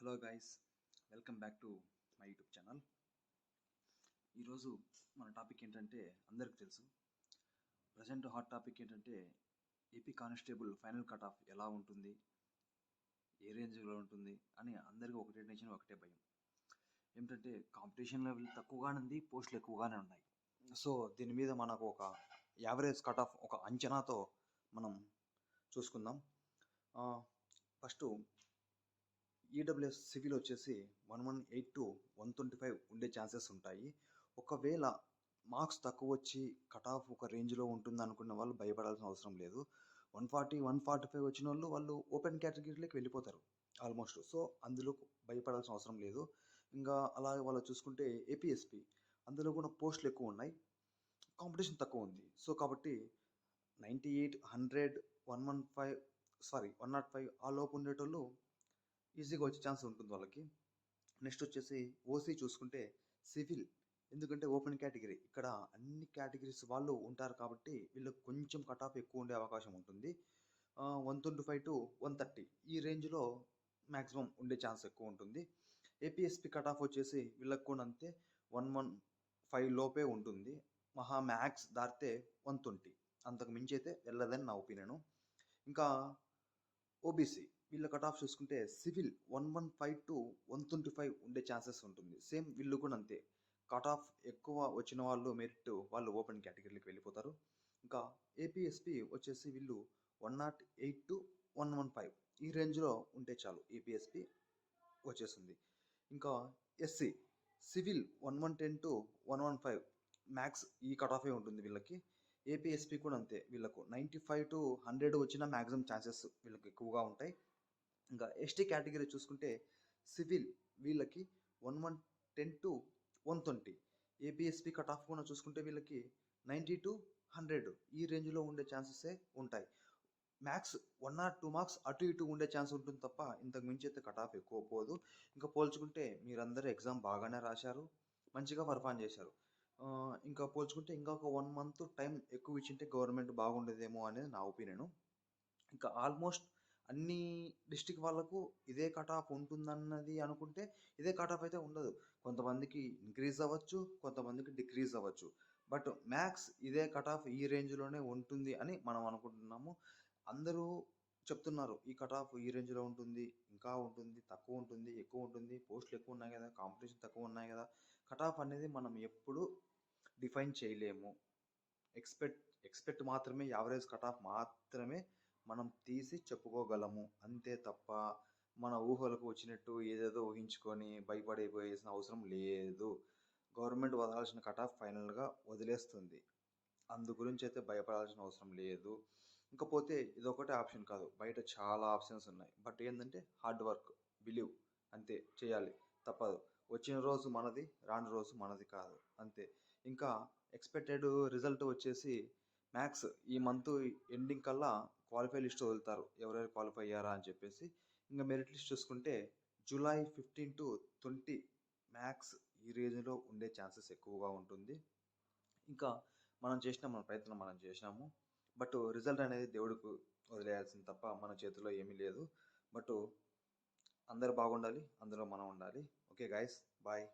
Hello guys, welcome back to my YouTube channel. ఈరోజు మన topic ఏంటంటే అందరికి తెలుసు. ప్రజెంట్ హాట్ టాపిక్ ఏంటంటే AP constable final cut off ఎలా ఉంటుంది, ఏ రేంజ్లో ఉంటుంది అని అందరికీ ఒకటే టెన్షన్, ఒకటే భయం. ఏమిటంటే కాంపిటీషన్ లెవెల్ తక్కువగానే ఉంది, పోస్టులు ఎక్కువగానే ఉన్నాయి. సో దీని మీద మనకు ఒక యావరేజ్ కట్ ఆఫ్, ఒక అంచనాతో మనం చూసుకుందాం. ఫస్ట్ ఈడబ్ల్యూఎస్ సివిల్ వచ్చేసి 1182 to 125 ఉండే ఛాన్సెస్ ఉంటాయి. ఒకవేళ మార్క్స్ తక్కువ వచ్చి కట్ ఆఫ్ ఒక రేంజ్లో ఉంటుంది అనుకున్న వాళ్ళు భయపడాల్సిన అవసరం లేదు. 140, 145 వచ్చిన వాళ్ళు ఓపెన్ కేటగిరీలోకి వెళ్ళిపోతారు ఆల్మోస్ట్. సో అందులో భయపడాల్సిన అవసరం లేదు. ఇంకా అలాగే వాళ్ళు చూసుకుంటే ఏపీఎస్పి, అందులో కూడా పోస్టులు ఎక్కువ ఉన్నాయి, కాంపిటీషన్ తక్కువ ఉంది. సో కాబట్టి 98, 100, 105 ఆ లోపు ఉండేటోళ్ళు ఈజీగా వచ్చే ఛాన్స్ ఉంటుంది వాళ్ళకి. నెక్స్ట్ వచ్చేసి ఓసీ చూసుకుంటే సివిల్, ఎందుకంటే ఓపెన్ కేటగిరీ, ఇక్కడ అన్ని కేటగిరీస్ వాళ్ళు ఉంటారు కాబట్టి వీళ్ళకి కొంచెం కట్ ఆఫ్ ఎక్కువ ఉండే అవకాశం ఉంటుంది. 125 to 130 ఈ రేంజ్లో మ్యాక్సిమం ఉండే ఛాన్స్ ఎక్కువ ఉంటుంది. ఏపీఎస్పి కట్ ఆఫ్ వచ్చేసి వీళ్ళకి కూడా అంతే 115 లోపే ఉంటుంది. మహా మ్యాక్స్ దాటితే 120, అంతకు మించి అయితే వెళ్ళదని నా ఒపీనియను. ఇంకా ఓబీసీ వీళ్ళ కట్ ఆఫ్ చూసుకుంటే సివిల్ 115 to 125 ఉండే ఛాన్సెస్ ఉంటుంది. సేమ్ వీళ్ళు కూడా అంతే, కట్ ఆఫ్ ఎక్కువ వచ్చిన వాళ్ళు మెరిట్ వాళ్ళు ఓపెన్ కేటగిరీకి వెళ్ళిపోతారు. ఇంకా ఏపీఎస్పి వచ్చేసి వీళ్ళు 108 to 115 ఈ రేంజ్లో ఉంటే చాలు, ఏపీఎస్పి వచ్చేస్తుంది. ఇంకా ఎస్సీ సివిల్ 1110 to 115 మ్యాక్స్ ఈ కట్ ఆఫే ఉంటుంది వీళ్ళకి. ఏపీఎస్పి కూడా అంతే, వీళ్ళకు 95 to 100 వచ్చిన మ్యాక్సిమం ఛాన్సెస్ వీళ్ళకి ఎక్కువగా ఉంటాయి. ఇంకా ఎస్టీ కేటగిరీ చూసుకుంటే సివిల్ వీళ్ళకి 1110 to 120, ఏపీఎస్పి కట్ ఆఫ్ కూడా చూసుకుంటే వీళ్ళకి 90 to 100 ఈ రేంజ్లో ఉండే ఛాన్సెసే ఉంటాయి. మ్యాక్స్ 1 or 2 మార్క్స్ అటు ఇటు ఉండే ఛాన్స్ ఉంటుంది తప్ప ఇంతకు మించి అయితే కట్ ఆఫ్ ఎక్కువ పోదు. ఇంకా పోల్చుకుంటే మీరందరూ ఎగ్జామ్ బాగానే రాశారు, మంచిగా పర్ఫామ్ చేశారు. ఇంకా పోల్చుకుంటే ఇంకా ఒక 1 month టైం ఎక్కువ ఇచ్చింటే గవర్నమెంట్ బాగుండేదేమో అనేది నా ఒపీనియను. ఇంకా ఆల్మోస్ట్ అన్ని డిస్టిక్ వాళ్ళకు ఇదే కట్ ఆఫ్ ఉంటుందన్నది అనుకుంటే ఇదే కట్ ఆఫ్ అయితే ఉండదు. కొంతమందికి ఇంక్రీజ్ అవ్వచ్చు, కొంతమందికి డిక్రీజ్ అవ్వచ్చు. బట్ మ్యాక్స్ ఇదే కట్ ఆఫ్ ఈ రేంజ్లోనే ఉంటుంది అని మనం అనుకుంటున్నాము. అందరూ చెప్తున్నారు ఈ కట్ ఆఫ్ ఈ రేంజ్లో ఉంటుంది, ఇంకా ఉంటుంది, తక్కువ ఉంటుంది, ఎక్కువ ఉంటుంది, పోస్టులు ఎక్కువ ఉన్నాయి కదా, కాంపిటీషన్ తక్కువ ఉన్నాయి కదా. కట్ ఆఫ్ అనేది మనం ఎప్పుడు డిఫైన్ చేయలేము. ఎక్స్పెక్ట్ మాత్రమే, యావరేజ్ కట్ ఆఫ్ మాత్రమే మనం తీసి చెప్పుకోగలము. అంతే తప్ప మన ఊహలకు వచ్చినట్టు ఏదేదో ఊహించుకొని భయపడిపోయేసిన అవసరం లేదు. గవర్నమెంట్ వదలాల్సిన కట్ ఆఫ్ ఫైనల్గా వదిలేస్తుంది, అందు గురించి అయితే భయపడాల్సిన అవసరం లేదు. ఇంకపోతే ఇదొకటే ఆప్షన్ కాదు, బయట చాలా ఆప్షన్స్ ఉన్నాయి. బట్ ఏంటంటే హార్డ్ వర్క్, బిలీవ్, అంతే చేయాలి, తప్పదు. వచ్చిన రోజు మనది, రాని రోజు మనది కాదు, అంతే. ఇంకా ఎక్స్పెక్టెడ్ రిజల్ట్ వచ్చేసి మ్యాక్స్ ఈ మంత్ ఎండింగ్ కల్లా క్వాలిఫై లిస్ట్ వదులుతారు, ఎవరెవరు క్వాలిఫై అయ్యారా అని చెప్పేసి. ఇంకా మెరిట్ లిస్ట్ చూసుకుంటే July 15 to 20 మ్యాక్స్ ఈ రేంజ్లో ఉండే ఛాన్సెస్ ఎక్కువగా ఉంటుంది. ఇంకా మన ప్రయత్నం మనం చేసినాము. బట్ రిజల్ట్ అనేది దేవుడికి వదిలేయాల్సింది తప్ప మన చేతిలో ఏమీ లేదు. బట్ అందరూ బాగుండాలి, అందులో మనం ఉండాలి. Okay guys, bye.